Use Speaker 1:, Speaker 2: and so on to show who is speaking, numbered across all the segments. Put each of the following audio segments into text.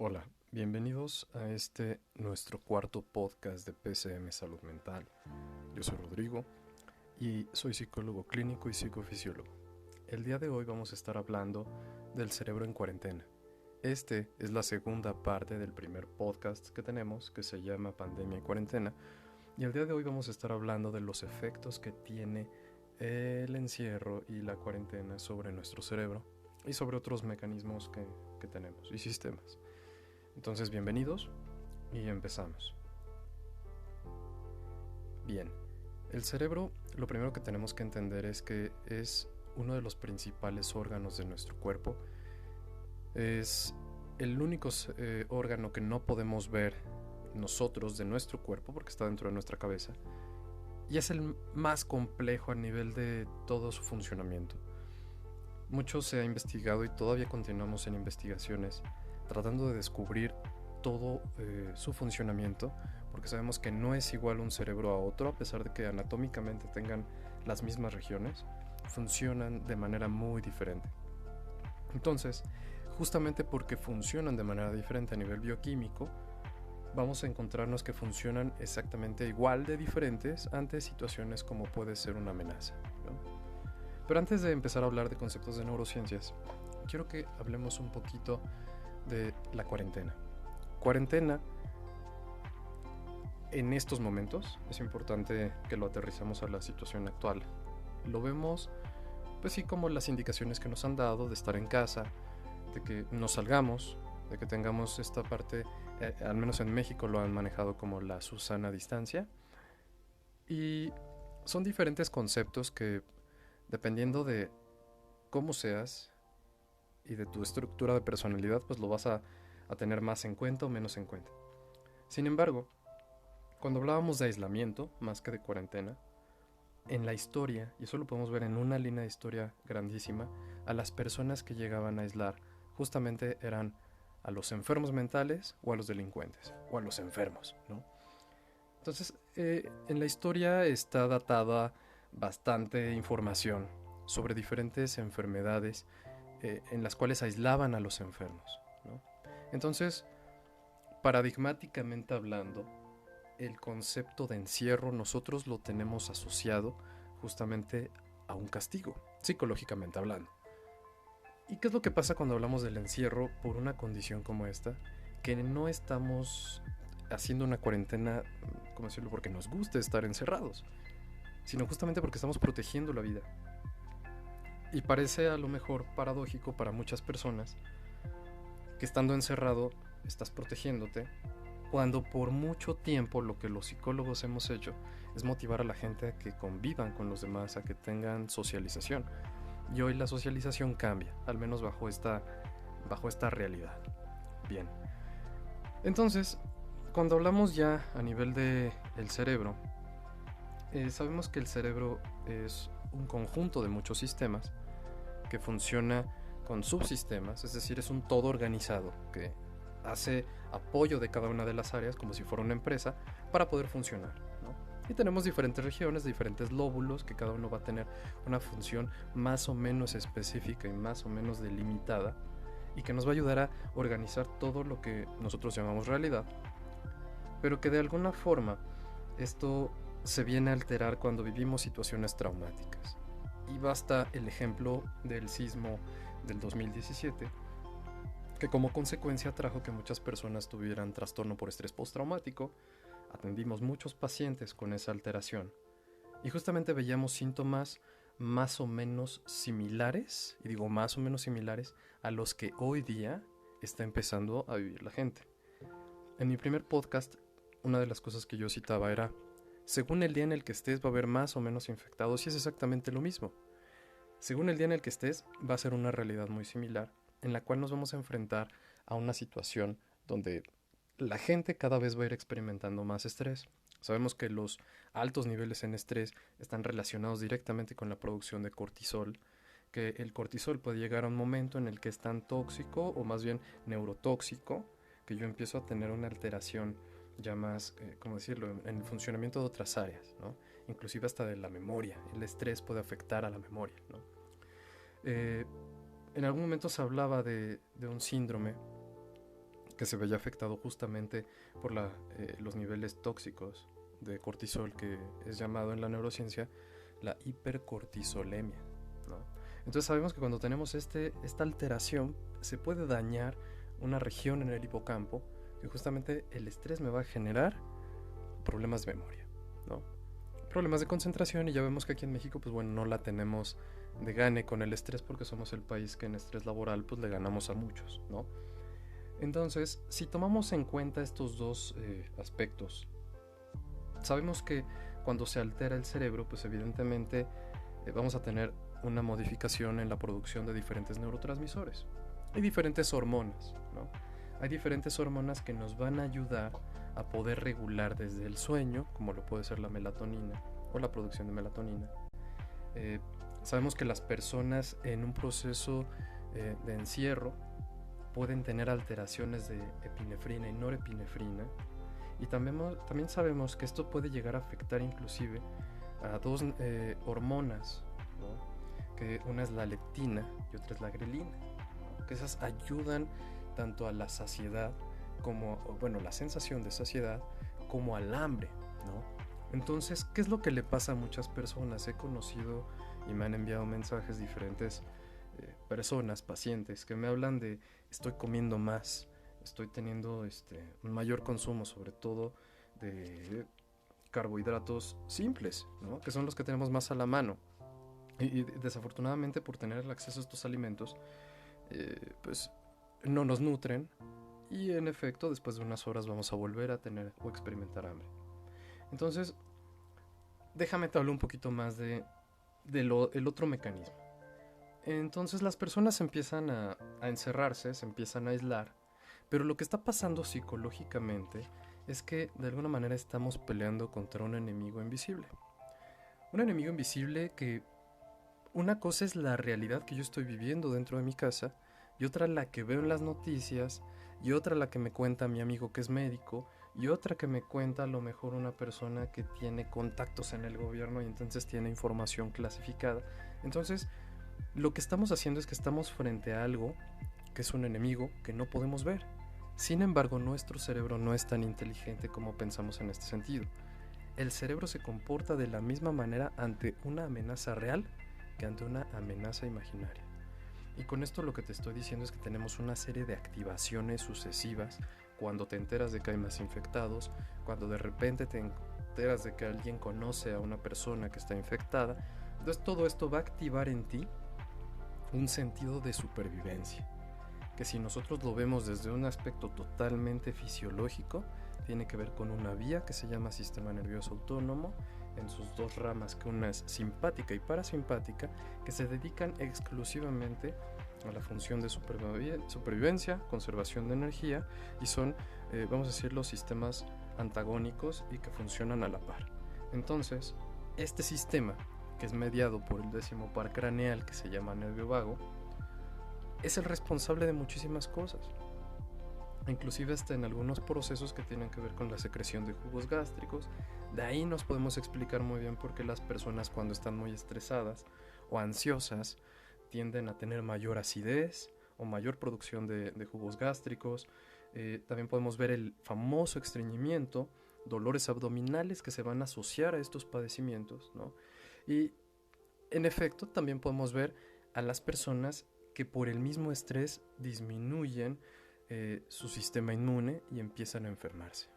Speaker 1: Hola, bienvenidos a nuestro cuarto podcast de PCM Salud Mental. Yo soy Rodrigo y soy psicólogo clínico y psicofisiólogo. El día de hoy vamos a estar hablando del cerebro en cuarentena. Es la segunda parte del primer podcast que tenemos, que se llama Pandemia y Cuarentena. Y el día de hoy vamos a estar hablando de los efectos que tiene el encierro y la cuarentena sobre nuestro cerebro y sobre otros mecanismos que tenemos y sistemas. Entonces, bienvenidos y empezamos. Bien, el cerebro, lo primero que tenemos que entender es que es uno de los principales órganos de nuestro cuerpo. Es el único órgano que no podemos ver nosotros de nuestro cuerpo porque está dentro de nuestra cabeza. Y es el más complejo a nivel de todo su funcionamiento. Mucho se ha investigado y todavía continuamos en investigaciones tratando de descubrir todo su funcionamiento, porque sabemos que no es igual un cerebro a otro, a pesar de que anatómicamente tengan las mismas regiones, funcionan de manera muy diferente. Entonces, justamente porque funcionan de manera diferente a nivel bioquímico, vamos a encontrarnos que funcionan exactamente igual de diferentes ante situaciones como puede ser una amenaza, ¿no? Pero antes de empezar a hablar de conceptos de neurociencias, quiero que hablemos un poquito de la cuarentena. Cuarentena, en estos momentos, es importante que lo aterricemos a la situación actual. Lo vemos, pues sí, como las indicaciones que nos han dado de estar en casa, de que no salgamos, de que tengamos esta parte, al menos en México lo han manejado como la Susana distancia. Y son diferentes conceptos que, dependiendo de cómo seas y de tu estructura de personalidad, pues lo vas a tener más en cuenta o menos en cuenta. Sin embargo, cuando hablábamos de aislamiento, más que de cuarentena, en la historia, y eso lo podemos ver en una línea de historia grandísima, a las personas que llegaban a aislar justamente eran a los enfermos mentales o a los delincuentes, o a los enfermos, ¿no? Entonces, en la historia está datada bastante información sobre diferentes enfermedades en las cuales aislaban a los enfermos, ¿no? Entonces, paradigmáticamente hablando, el concepto de encierro nosotros lo tenemos asociado justamente a un castigo, psicológicamente hablando. ¿Y qué es lo que pasa cuando hablamos del encierro por una condición como esta? Que no estamos haciendo una cuarentena, ¿cómo decirlo?, porque nos guste estar encerrados, sino justamente porque estamos protegiendo la vida. Y parece a lo mejor paradójico para muchas personas que estando encerrado estás protegiéndote, cuando por mucho tiempo lo que los psicólogos hemos hecho es motivar a la gente a que convivan con los demás, a que tengan socialización. Y hoy la socialización cambia, al menos bajo esta realidad. Bien, entonces, cuando hablamos ya a nivel del cerebro, sabemos que el cerebro es un conjunto de muchos sistemas que funciona con subsistemas, es decir, es un todo organizado que hace apoyo de cada una de las áreas como si fuera una empresa para poder funcionar, ¿no? Y tenemos diferentes regiones, diferentes lóbulos, que cada uno va a tener una función más o menos específica y más o menos delimitada, y que nos va a ayudar a organizar todo lo que nosotros llamamos realidad, pero que de alguna forma esto se viene a alterar cuando vivimos situaciones traumáticas. Y basta el ejemplo del sismo del 2017, que como consecuencia trajo que muchas personas tuvieran trastorno por estrés postraumático. Atendimos muchos pacientes con esa alteración y justamente veíamos síntomas más o menos similares, y digo más o menos similares, a los que hoy día está empezando a vivir la gente. En mi primer podcast, una de las cosas que yo citaba era, según el día en el que estés va a haber más o menos infectados, y es exactamente lo mismo. Según el día en el que estés, va a ser una realidad muy similar, en la cual nos vamos a enfrentar a una situación donde la gente cada vez va a ir experimentando más estrés. Sabemos que los altos niveles en estrés están relacionados directamente con la producción de cortisol, que el cortisol puede llegar a un momento en el que es tan tóxico, o más bien neurotóxico, que yo empiezo a tener una alteración ya más, ¿cómo decirlo?, en el funcionamiento de otras áreas, ¿no? Inclusive hasta de la memoria. El estrés puede afectar a la memoria, ¿no? En algún momento se hablaba de un síndrome que se veía afectado justamente por los niveles tóxicos de cortisol, que es llamado en la neurociencia la hipercortisolemia, ¿no? Entonces sabemos que cuando tenemos esta alteración se puede dañar una región en el hipocampo, que justamente el estrés me va a generar problemas de memoria, ¿no? Problemas de concentración, y ya vemos que aquí en México, pues bueno, no la tenemos de gane con el estrés, porque somos el país que en estrés laboral pues le ganamos a muchos, ¿no? Entonces, si tomamos en cuenta estos dos aspectos, sabemos que cuando se altera el cerebro, pues evidentemente vamos a tener una modificación en la producción de diferentes neurotransmisores y diferentes hormonas, ¿no? Hay diferentes hormonas que nos van a ayudar a poder regular desde el sueño, como lo puede ser la melatonina o la producción de melatonina. Sabemos que las personas en un proceso de encierro pueden tener alteraciones de epinefrina y norepinefrina, y también sabemos que esto puede llegar a afectar inclusive a dos hormonas, ¿no? Que una es la leptina y otra es la grelina, ¿no? Que esas ayudan tanto a la saciedad como, bueno, la sensación de saciedad, como al hambre, ¿no? Entonces, ¿qué es lo que le pasa a muchas personas? He conocido y me han enviado mensajes diferentes personas, pacientes, que me hablan de estoy comiendo más, estoy teniendo un mayor consumo, sobre todo de carbohidratos simples, ¿no? Que son los que tenemos más a la mano. Y desafortunadamente, por tener el acceso a estos alimentos, pues no nos nutren, y en efecto después de unas horas vamos a volver a tener o experimentar hambre. Entonces, déjame te hablar un poquito más de el otro mecanismo. Entonces las personas empiezan a encerrarse, se empiezan a aislar, pero lo que está pasando psicológicamente es que de alguna manera estamos peleando contra un enemigo invisible. Un enemigo invisible que una cosa es la realidad que yo estoy viviendo dentro de mi casa, y otra la que veo en las noticias, y otra la que me cuenta mi amigo que es médico, y otra que me cuenta a lo mejor una persona que tiene contactos en el gobierno y entonces tiene información clasificada. Entonces, lo que estamos haciendo es que estamos frente a algo que es un enemigo que no podemos ver. Sin embargo, nuestro cerebro no es tan inteligente como pensamos en este sentido. El cerebro se comporta de la misma manera ante una amenaza real que ante una amenaza imaginaria. Y con esto lo que te estoy diciendo es que tenemos una serie de activaciones sucesivas cuando te enteras de que hay más infectados, cuando de repente te enteras de que alguien conoce a una persona que está infectada. Entonces todo esto va a activar en ti un sentido de supervivencia, que si nosotros lo vemos desde un aspecto totalmente fisiológico, tiene que ver con una vía que se llama sistema nervioso autónomo, en sus dos ramas, que una es simpática y parasimpática, que se dedican exclusivamente a la función de supervivencia, conservación de energía, y son, vamos a decir, los sistemas antagónicos y que funcionan a la par. Entonces, este sistema, que es mediado por el 10º par craneal, que se llama nervio vago, es el responsable de muchísimas cosas, inclusive hasta en algunos procesos que tienen que ver con la secreción de jugos gástricos. De ahí nos podemos explicar muy bien por qué las personas, cuando están muy estresadas o ansiosas, tienden a tener mayor acidez o mayor producción de jugos gástricos. También podemos ver el famoso estreñimiento, dolores abdominales que se van a asociar a estos padecimientos, ¿no? Y en efecto también podemos ver a las personas que por el mismo estrés disminuyen su sistema inmune y empiezan a enfermarse.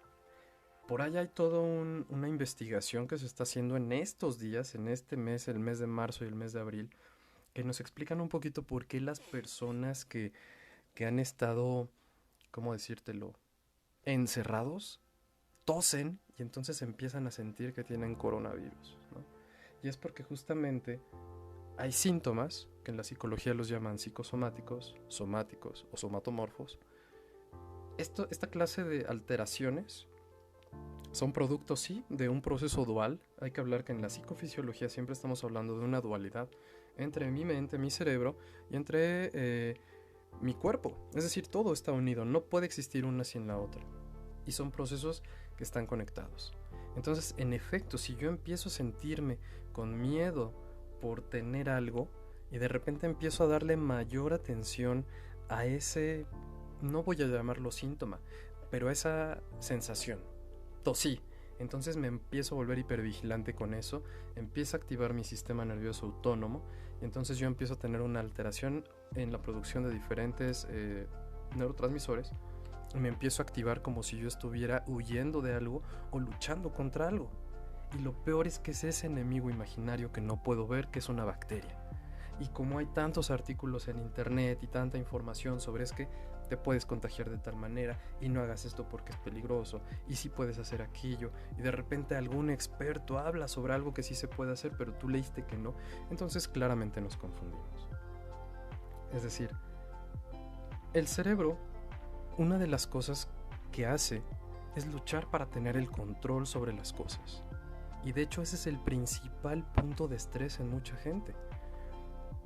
Speaker 1: Por ahí hay toda una investigación que se está haciendo en estos días, en este mes, el mes de marzo y el mes de abril, que nos explican un poquito por qué las personas que han estado, ¿cómo decírtelo?, encerrados, tosen y entonces empiezan a sentir que tienen coronavirus, ¿no? Y es porque justamente hay síntomas que en la psicología los llaman psicosomáticos, somáticos o somatomorfos. Esta clase de alteraciones son producto, sí, de un proceso dual. Hay que hablar que en la psicofisiología siempre estamos hablando de una dualidad entre mi mente, mi cerebro, y entre mi cuerpo. Es decir, todo está unido, no puede existir una sin la otra. Y son procesos que están conectados. Entonces, en efecto, si yo empiezo a sentirme con miedo por tener algo, y de repente empiezo a darle mayor atención a ese no voy a llamarlo síntoma, pero esa sensación, tosí. Entonces me empiezo a volver hipervigilante con eso, empiezo a activar mi sistema nervioso autónomo y entonces yo empiezo a tener una alteración en la producción de diferentes neurotransmisores y me empiezo a activar como si yo estuviera huyendo de algo o luchando contra algo. Y lo peor es que es ese enemigo imaginario que no puedo ver, que es una bacteria. Y como hay tantos artículos en internet y tanta información sobre es que te puedes contagiar de tal manera y no hagas esto porque es peligroso y sí puedes hacer aquello y de repente algún experto habla sobre algo que sí se puede hacer pero tú leíste que no, entonces claramente nos confundimos. Es decir, el cerebro, una de las cosas que hace es luchar para tener el control sobre las cosas. Y de hecho ese es el principal punto de estrés en mucha gente.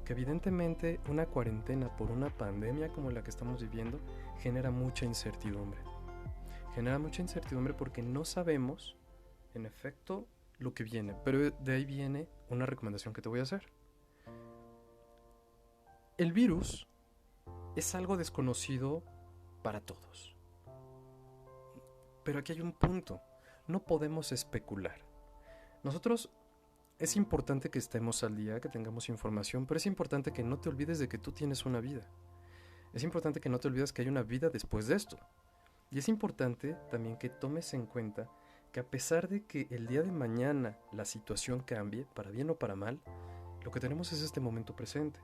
Speaker 1: Que evidentemente una cuarentena por una pandemia como la que estamos viviendo genera mucha incertidumbre. Genera mucha incertidumbre porque no sabemos, en efecto, lo que viene. Pero de ahí viene una recomendación que te voy a hacer. El virus es algo desconocido para todos. Pero aquí hay un punto. No podemos especular. Nosotros es importante que estemos al día, que tengamos información, pero es importante que no te olvides de que tú tienes una vida. Es importante que no te olvides que hay una vida después de esto. Y es importante también que tomes en cuenta que a pesar de que el día de mañana la situación cambie, para bien o para mal, lo que tenemos es este momento presente.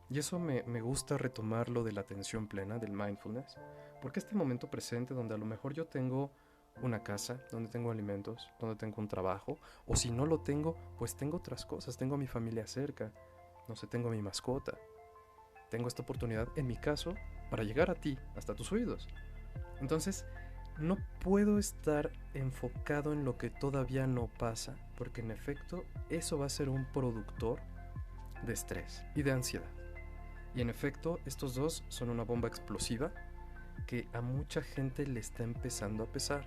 Speaker 1: Y eso me gusta retomarlo de la atención plena, del mindfulness, porque este momento presente donde a lo mejor yo tengo una casa, donde tengo alimentos, donde tengo un trabajo, o si no lo tengo, pues tengo otras cosas, tengo a mi familia cerca, no sé, tengo a mi mascota, tengo esta oportunidad, en mi caso, para llegar a ti, hasta tus oídos. Entonces, no puedo estar enfocado en lo que todavía no pasa, porque en efecto, eso va a ser un productor de estrés y de ansiedad. Y en efecto, estos dos son una bomba explosiva que a mucha gente le está empezando a pesar.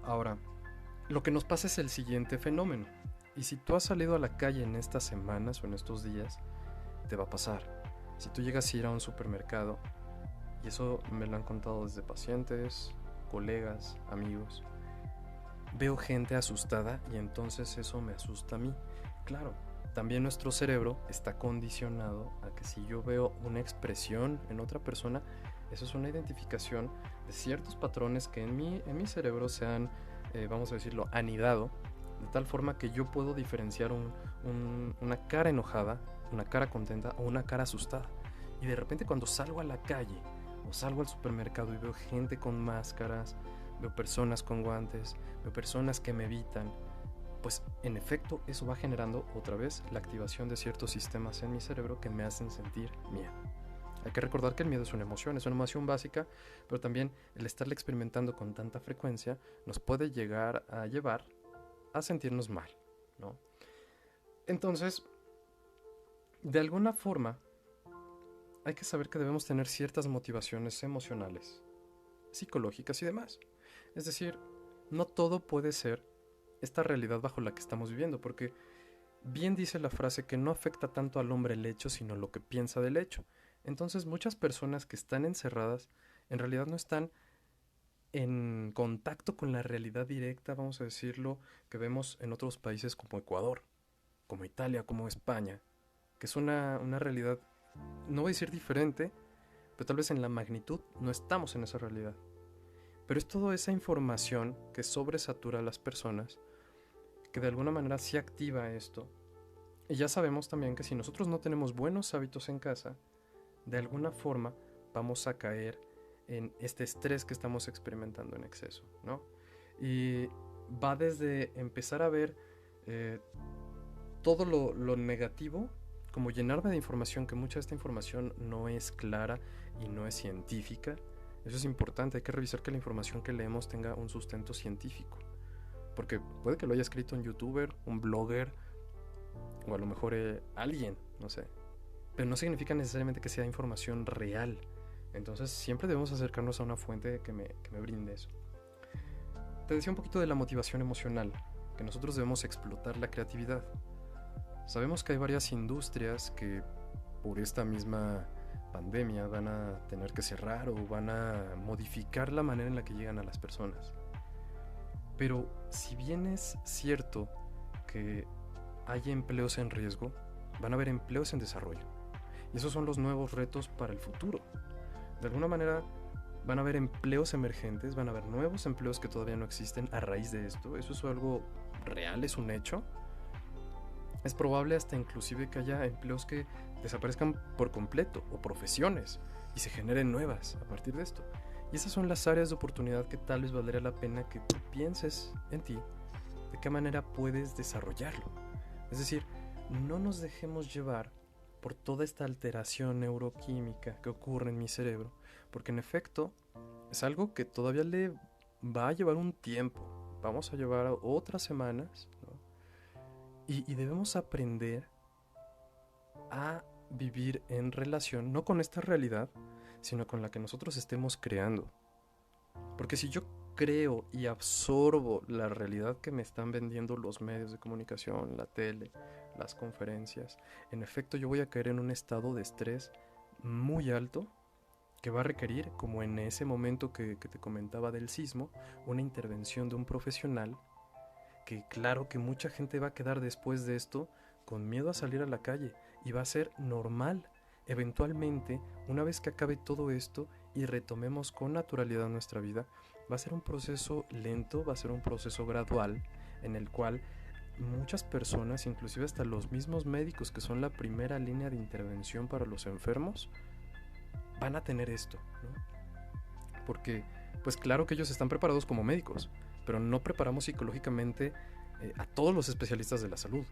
Speaker 1: Ahora, lo que nos pasa es el siguiente fenómeno. Y si tú has salido a la calle en estas semanas o en estos días, te va a pasar. Si tú llegas a ir a un supermercado, y eso me lo han contado desde pacientes, colegas, amigos, veo gente asustada y entonces eso me asusta a mí. Claro, también nuestro cerebro está condicionado a que si yo veo una expresión en otra persona, eso es una identificación de ciertos patrones que en mi cerebro se han, vamos a decirlo, anidado, de tal forma que yo puedo diferenciar una cara enojada, una cara contenta o una cara asustada. Y de repente cuando salgo a la calle o salgo al supermercado y veo gente con máscaras, veo personas con guantes, veo personas que me evitan, pues en efecto eso va generando otra vez la activación de ciertos sistemas en mi cerebro que me hacen sentir miedo. Hay que recordar que el miedo es una emoción básica, pero también el estarla experimentando con tanta frecuencia nos puede llegar a llevar a sentirnos mal, ¿no? Entonces, de alguna forma, hay que saber que debemos tener ciertas motivaciones emocionales, psicológicas y demás. Es decir, no todo puede ser esta realidad bajo la que estamos viviendo, porque bien dice la frase que no afecta tanto al hombre el hecho, sino lo que piensa del hecho. Entonces muchas personas que están encerradas en realidad no están en contacto con la realidad directa, vamos a decirlo, que vemos en otros países como Ecuador, como Italia, como España, que es una realidad, no voy a decir diferente, pero tal vez en la magnitud no estamos en esa realidad. Pero es toda esa información que sobresatura a las personas, que de alguna manera sí activa esto. Y ya sabemos también que si nosotros no tenemos buenos hábitos en casa, de alguna forma vamos a caer en este estrés que estamos experimentando en exceso, ¿no? Y va desde empezar a ver todo lo negativo, como llenarme de información, que mucha de esta información no es clara y no es científica. Eso es importante, hay que revisar que la información que leemos tenga un sustento científico. Porque puede que lo haya escrito un youtuber, un blogger, o a lo mejor alguien, no sé. Pero no significa necesariamente que sea información real. Entonces siempre debemos acercarnos a una fuente que me brinde eso. Te decía un poquito de la motivación emocional, que nosotros debemos explotar la creatividad. Sabemos que hay varias industrias que por esta misma pandemia van a tener que cerrar o van a modificar la manera en la que llegan a las personas. Pero si bien es cierto que hay empleos en riesgo, van a haber empleos en desarrollo. Y esos son los nuevos retos para el futuro. De alguna manera van a haber empleos emergentes, van a haber nuevos empleos que todavía no existen a raíz de esto. Eso es algo real, es un hecho. Es probable hasta inclusive que haya empleos que desaparezcan por completo o profesiones y se generen nuevas a partir de esto. Y esas son las áreas de oportunidad que tal vez valdría la pena que tú pienses en ti, de qué manera puedes desarrollarlo. Es decir, no nos dejemos llevar por toda esta alteración neuroquímica que ocurre en mi cerebro, porque en efecto es algo que todavía le va a llevar un tiempo. Vamos a llevar otras semanas, ¿no? Y debemos aprender a vivir en relación, no con esta realidad, sino con la que nosotros estemos creando. Porque si yo creo y absorbo la realidad que me están vendiendo los medios de comunicación, la tele, las conferencias, en efecto yo voy a caer en un estado de estrés muy alto que va a requerir, como en ese momento que te comentaba del sismo, una intervención de un profesional, que claro que mucha gente va a quedar después de esto con miedo a salir a la calle y va a ser normal. Eventualmente, una vez que acabe todo esto y retomemos con naturalidad nuestra vida, va a ser un proceso lento, va a ser un proceso gradual en el cual muchas personas, inclusive hasta los mismos médicos que son la primera línea de intervención para los enfermos, van a tener esto, ¿no? Porque, pues claro que ellos están preparados como médicos, pero no preparamos psicológicamente a todos los especialistas de la salud.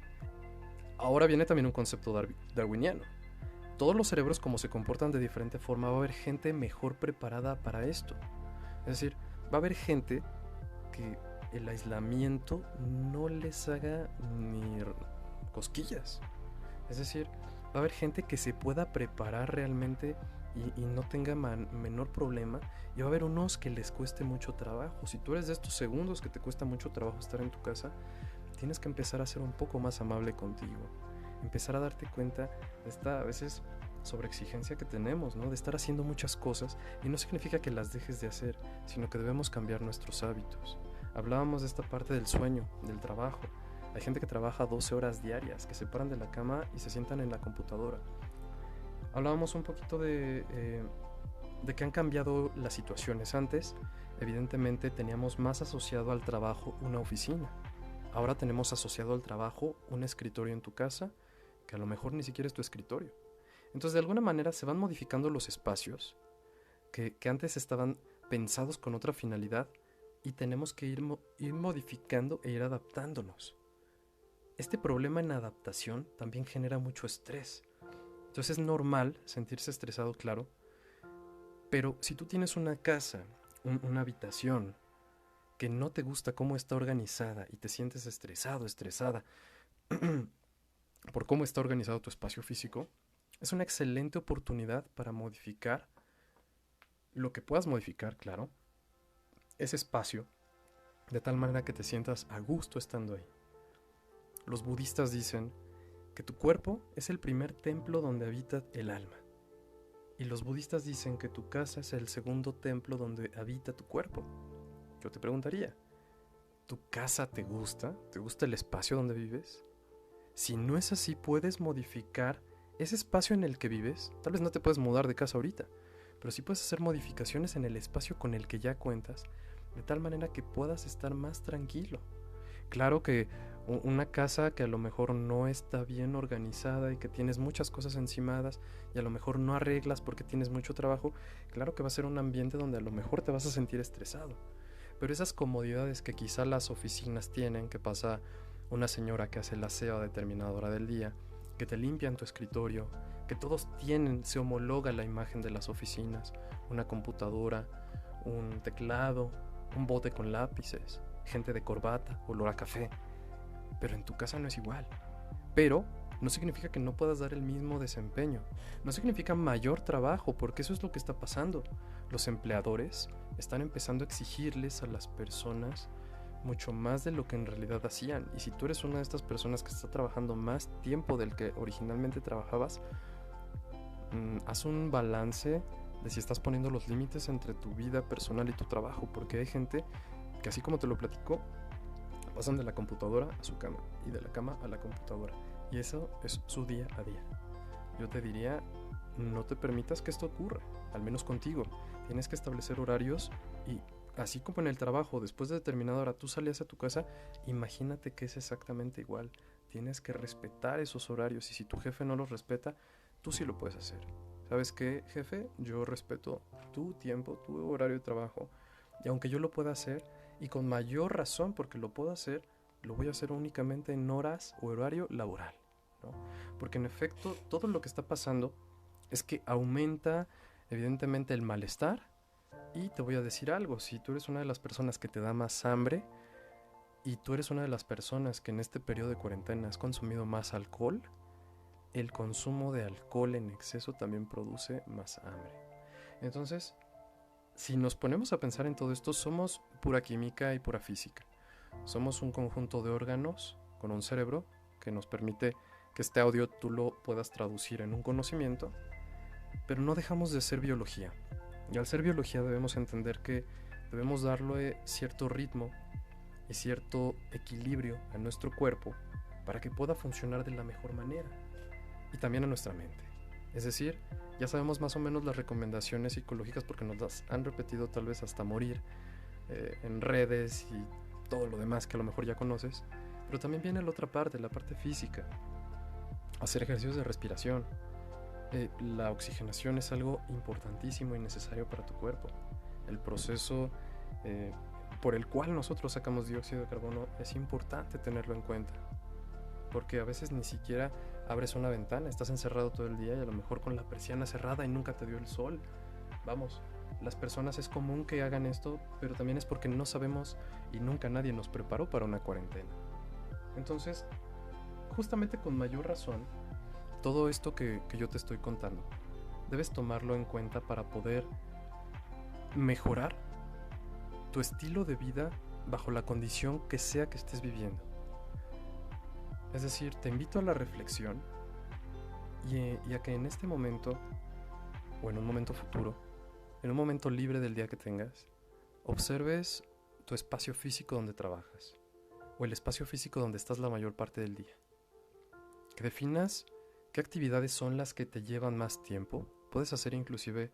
Speaker 1: Ahora viene también un concepto darwiniano. Todos los cerebros, como se comportan de diferente forma, va a haber gente mejor preparada para esto. Es decir, va a haber gente que el aislamiento no les haga ni cosquillas. Es decir, va a haber gente que se pueda preparar realmente y no tenga menor problema, y va a haber unos que les cueste mucho trabajo. Si tú eres de estos segundos que te cuesta mucho trabajo estar en tu casa, tienes que empezar a ser un poco más amable contigo, empezar a darte cuenta de esta a veces sobreexigencia que tenemos, ¿no? De estar haciendo muchas cosas, y no significa que las dejes de hacer, sino que debemos cambiar nuestros hábitos. Hablábamos de esta parte del sueño, del trabajo. Hay gente que trabaja 12 horas diarias, que se paran de la cama y se sientan en la computadora. Hablábamos un poquito de que han cambiado las situaciones. Antes, evidentemente, teníamos más asociado al trabajo una oficina. Ahora tenemos asociado al trabajo un escritorio en tu casa, que a lo mejor ni siquiera es tu escritorio. Entonces, de alguna manera, se van modificando los espacios que antes estaban pensados con otra finalidad, y tenemos que ir modificando e ir adaptándonos. Este problema en adaptación también genera mucho estrés. Entonces es normal sentirse estresado, claro, pero si tú tienes una casa, una habitación que no te gusta cómo está organizada y te sientes estresado, estresada por cómo está organizado tu espacio físico, es una excelente oportunidad para modificar lo que puedas modificar, claro, ese espacio, de tal manera que te sientas a gusto estando ahí. Los budistas dicen que tu cuerpo es el primer templo donde habita el alma. Y los budistas dicen que tu casa es el segundo templo donde habita tu cuerpo. Yo te preguntaría, ¿tu casa te gusta? ¿Te gusta el espacio donde vives? Si no es así, puedes modificar ese espacio en el que vives. Tal vez no te puedes mudar de casa ahorita, pero sí puedes hacer modificaciones en el espacio con el que ya cuentas, de tal manera que puedas estar más tranquilo. Claro que una casa que a lo mejor no está bien organizada y que tienes muchas cosas encimadas y a lo mejor no arreglas porque tienes mucho trabajo, claro que va a ser un ambiente donde a lo mejor te vas a sentir estresado. Pero esas comodidades que quizá las oficinas tienen, que pasa una señora que hace el aseo a determinada hora del día, que te limpian tu escritorio, que todos tienen, se homologa la imagen de las oficinas, una computadora, un teclado, un bote con lápices, gente de corbata, olor a café. Pero en tu casa no es igual. Pero no significa que no puedas dar el mismo desempeño. No significa mayor trabajo, porque eso es lo que está pasando. Los empleadores están empezando a exigirles a las personas mucho más de lo que en realidad hacían. Y si tú eres una de estas personas que está trabajando más tiempo del que originalmente trabajabas, Haz un balance de si estás poniendo los límites entre tu vida personal y tu trabajo, porque hay gente que, así como te lo platico, pasan de la computadora a su cama y de la cama a la computadora, y eso es su día a día. Yo te diría, no te permitas que esto ocurra, al menos contigo. Tienes que establecer horarios y, así como en el trabajo, después de determinada hora tú salías a tu casa, imagínate que es exactamente igual. Tienes que respetar esos horarios, y si tu jefe no los respeta, tú sí lo puedes hacer. ¿Sabes qué, jefe? Yo respeto tu tiempo, tu horario de trabajo, y aunque yo lo pueda hacer, y con mayor razón porque lo puedo hacer, lo voy a hacer únicamente en horas o horario laboral, ¿no? Porque en efecto, todo lo que está pasando es que aumenta evidentemente el malestar. Y te voy a decir algo, si tú eres una de las personas que te da más hambre y tú eres una de las personas que en este periodo de cuarentena has consumido más alcohol, el consumo de alcohol en exceso también produce más hambre. Entonces, si nos ponemos a pensar en todo esto, somos pura química y pura física. Somos un conjunto de órganos con un cerebro que nos permite que este audio tú lo puedas traducir en un conocimiento, pero no dejamos de ser biología. Y al ser biología debemos entender que debemos darle cierto ritmo y cierto equilibrio a nuestro cuerpo para que pueda funcionar de la mejor manera, y también a nuestra mente. Es decir, ya sabemos más o menos las recomendaciones psicológicas porque nos las han repetido tal vez hasta morir en redes y todo lo demás que a lo mejor ya conoces, pero también viene la otra parte, la parte física. Hacer ejercicios de respiración. La oxigenación es algo importantísimo y necesario para tu cuerpo. El proceso por el cual nosotros sacamos dióxido de carbono es importante tenerlo en cuenta, porque a veces ni siquiera abres una ventana, estás encerrado todo el día y a lo mejor con la persiana cerrada y nunca te dio el sol. Vamos, las personas es común que hagan esto, pero también es porque no sabemos y nunca nadie nos preparó para una cuarentena. Entonces, justamente con mayor razón, todo esto que yo te estoy contando, debes tomarlo en cuenta para poder mejorar tu estilo de vida bajo la condición que sea que estés viviendo. Es decir, te invito a la reflexión y a que en este momento, o en un momento futuro, en un momento libre del día que tengas, observes tu espacio físico donde trabajas, o el espacio físico donde estás la mayor parte del día. Que definas qué actividades son las que te llevan más tiempo. Puedes hacer inclusive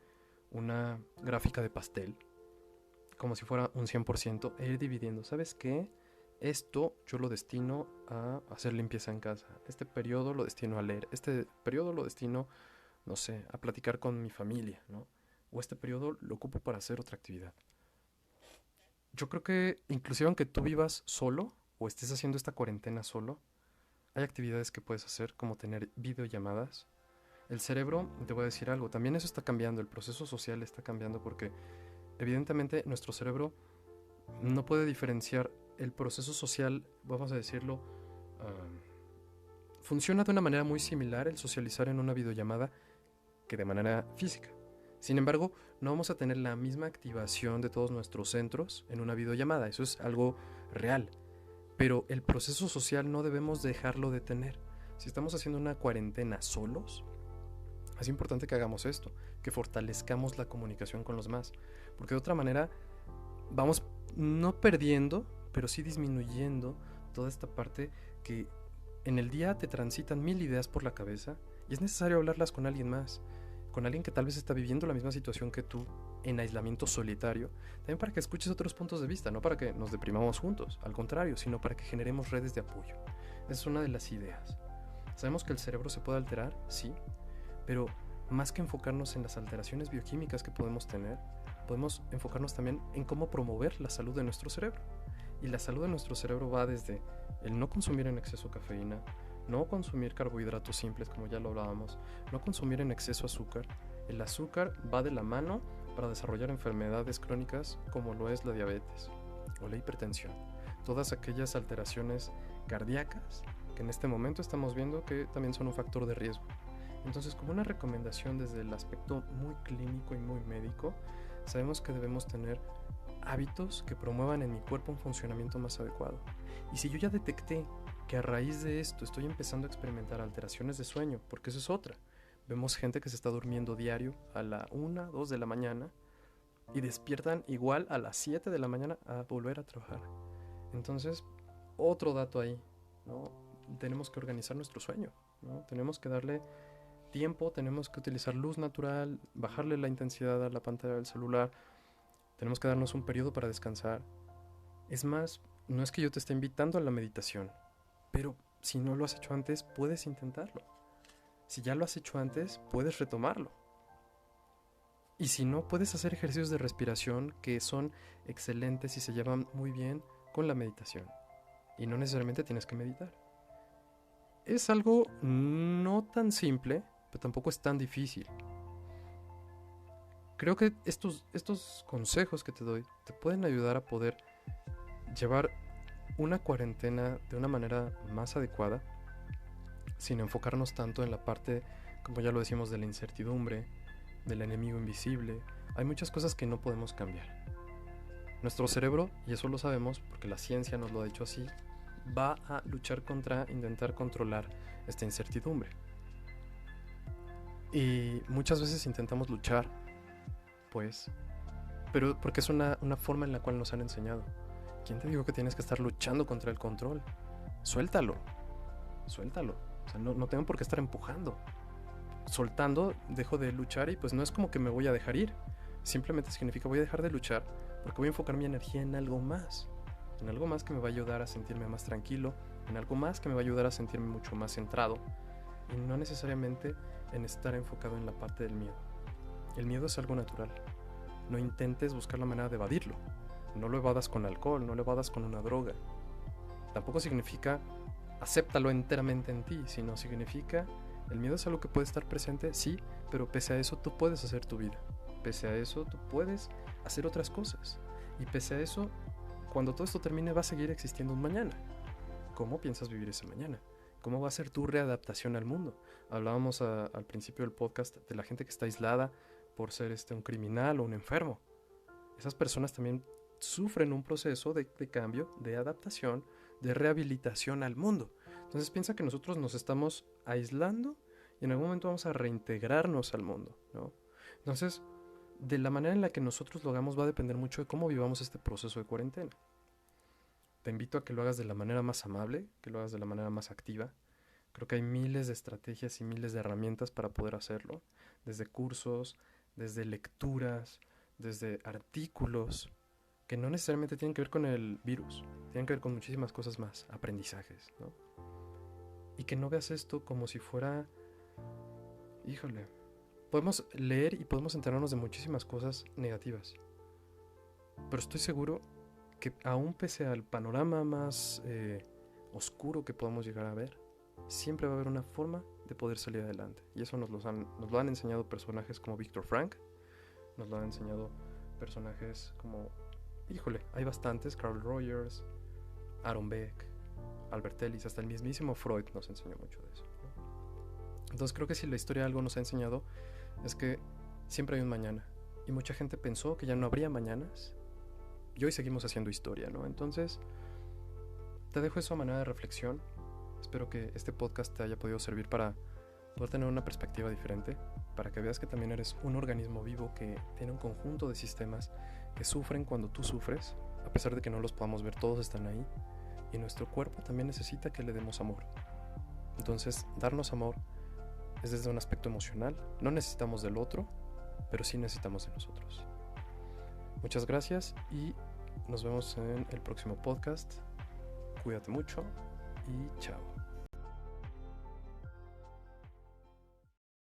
Speaker 1: una gráfica de pastel, como si fuera un 100%, e ir dividiendo. ¿Sabes qué? Esto yo lo destino a hacer limpieza en casa. Este periodo lo destino a leer. Este periodo lo destino, no sé, a platicar con mi familia, ¿no? O este periodo lo ocupo para hacer otra actividad. Yo creo que inclusive aunque tú vivas solo o estés haciendo esta cuarentena solo, hay actividades que puedes hacer como tener videollamadas. El cerebro, te voy a decir algo, también eso está cambiando, el proceso social está cambiando porque evidentemente nuestro cerebro no puede diferenciar el proceso social, vamos a decirlo, funciona de una manera muy similar el socializar en una videollamada que de manera física. Sin embargo, no vamos a tener la misma activación de todos nuestros centros en una videollamada, eso es algo real. Pero el proceso social no debemos dejarlo de tener. Si estamos haciendo una cuarentena solos, es importante que hagamos esto, que fortalezcamos la comunicación con los demás, porque de otra manera vamos no perdiendo, pero sí disminuyendo toda esta parte que en el día te transitan 1000 ideas por la cabeza y es necesario hablarlas con alguien más, con alguien que tal vez está viviendo la misma situación que tú en aislamiento solitario, también para que escuches otros puntos de vista, no para que nos deprimamos juntos, al contrario, sino para que generemos redes de apoyo. Esa es una de las ideas. Sabemos que el cerebro se puede alterar, sí, pero más que enfocarnos en las alteraciones bioquímicas que podemos tener, podemos enfocarnos también en cómo promover la salud de nuestro cerebro. Y la salud de nuestro cerebro va desde el no consumir en exceso cafeína, no consumir carbohidratos simples como ya lo hablábamos, no consumir en exceso azúcar. El azúcar va de la mano para desarrollar enfermedades crónicas como lo es la diabetes o la hipertensión. Todas aquellas alteraciones cardíacas que en este momento estamos viendo que también son un factor de riesgo. Entonces, como una recomendación desde el aspecto muy clínico y muy médico, sabemos que debemos tener hábitos que promuevan en mi cuerpo un funcionamiento más adecuado. Y si yo ya detecté que a raíz de esto estoy empezando a experimentar alteraciones de sueño, porque eso es otra, Vemos gente que se está durmiendo diario a la 1, 2 de la mañana y despiertan igual a las 7 de la mañana a volver a trabajar. Entonces, otro dato ahí, ¿no? Tenemos que organizar nuestro sueño, ¿no? Tenemos que darle tiempo, tenemos que utilizar luz natural, bajarle la intensidad a la pantalla del celular, tenemos que darnos un periodo para descansar. Es más, no es que yo te esté invitando a la meditación, pero si no lo has hecho antes, puedes intentarlo. Si ya lo has hecho antes, puedes retomarlo. Y si no, puedes hacer ejercicios de respiración que son excelentes y se llevan muy bien con la meditación. Y no necesariamente tienes que meditar. Es algo no tan simple, pero tampoco es tan difícil. Creo que estos consejos que te doy te pueden ayudar a poder llevar una cuarentena de una manera más adecuada, sin enfocarnos tanto en la parte, como ya lo decimos, de la incertidumbre, del enemigo invisible. Hay muchas cosas que no podemos cambiar. Nuestro cerebro, y eso lo sabemos porque la ciencia nos lo ha dicho así, va a luchar contra intentar controlar esta incertidumbre. Y muchas veces intentamos luchar, pues, pero porque es una forma en la cual nos han enseñado. ¿Quién te dijo que tienes que estar luchando contra el control? Suéltalo. O sea, no tengo por qué estar empujando. Soltando, dejo de luchar y pues no es como que me voy a dejar ir. Simplemente significa voy a dejar de luchar porque voy a enfocar mi energía en algo más. En algo más que me va a ayudar a sentirme más tranquilo. En algo más que me va a ayudar a sentirme mucho más centrado. Y no necesariamente en estar enfocado en la parte del miedo. El miedo es algo natural. No intentes buscar la manera de evadirlo. No lo evadas con alcohol, no lo evadas con una droga. Tampoco significa acéptalo enteramente en ti, sino significa el miedo es algo que puede estar presente, sí, pero pese a eso tú puedes hacer tu vida. Pese a eso tú puedes hacer otras cosas. Y pese a eso, cuando todo esto termine va a seguir existiendo un mañana. ¿Cómo piensas vivir ese mañana? ¿Cómo va a ser tu readaptación al mundo? Hablábamos al principio del podcast de la gente que está aislada por ser un criminal o un enfermo. Esas personas también sufren un proceso de cambio, de adaptación, de rehabilitación al mundo. Entonces piensa que nosotros nos estamos aislando y en algún momento vamos a reintegrarnos al mundo, ¿no? Entonces, de la manera en la que nosotros lo hagamos va a depender mucho de cómo vivamos este proceso de cuarentena. Te invito a que lo hagas de la manera más amable, que lo hagas de la manera más activa. Creo que hay miles de estrategias y miles de herramientas para poder hacerlo, desde cursos, desde lecturas, desde artículos, que no necesariamente tienen que ver con el virus, tienen que ver con muchísimas cosas más, aprendizajes, ¿no? Y que no veas esto como si fuera, híjole, podemos leer y podemos enterarnos de muchísimas cosas negativas, pero estoy seguro que aún pese al panorama más oscuro que podamos llegar a ver, siempre va a haber una forma de poder salir adelante. Y eso nos lo han enseñado personajes como Viktor Frank, nos lo han enseñado personajes como, híjole, hay bastantes, Carl Rogers, Aaron Beck, Albert Ellis, hasta el mismísimo Freud nos enseñó mucho de eso, ¿no? Entonces creo que si la historia algo nos ha enseñado es que siempre hay un mañana. Y mucha gente pensó que ya no habría mañanas. Y hoy seguimos haciendo historia, ¿no? Entonces, te dejo eso a manera de reflexión. Espero que este podcast te haya podido servir para poder tener una perspectiva diferente, para que veas que también eres un organismo vivo que tiene un conjunto de sistemas que sufren cuando tú sufres, a pesar de que no los podamos ver, todos están ahí. Y nuestro cuerpo también necesita que le demos amor. Entonces, darnos amor es desde un aspecto emocional. No necesitamos del otro, pero sí necesitamos de nosotros. Muchas gracias y nos vemos en el próximo podcast. Cuídate mucho y chao.